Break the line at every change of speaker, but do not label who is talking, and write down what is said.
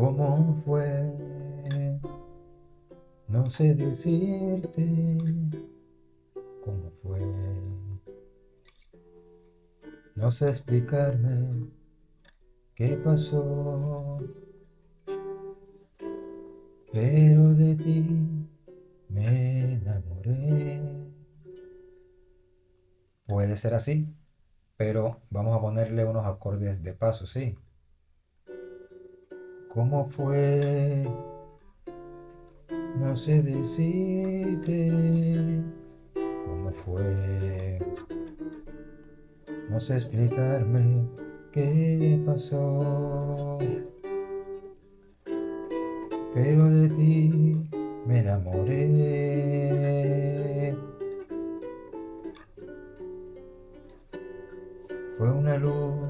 ¿Cómo fue? No sé decirte cómo fue. No sé explicarme qué pasó, pero de ti me enamoré. Puede ser así, pero vamos a ponerle unos acordes de paso, ¿sí? ¿Cómo fue? No sé decirte cómo fue. No sé explicarme qué pasó, pero de ti me enamoré. Fue una luz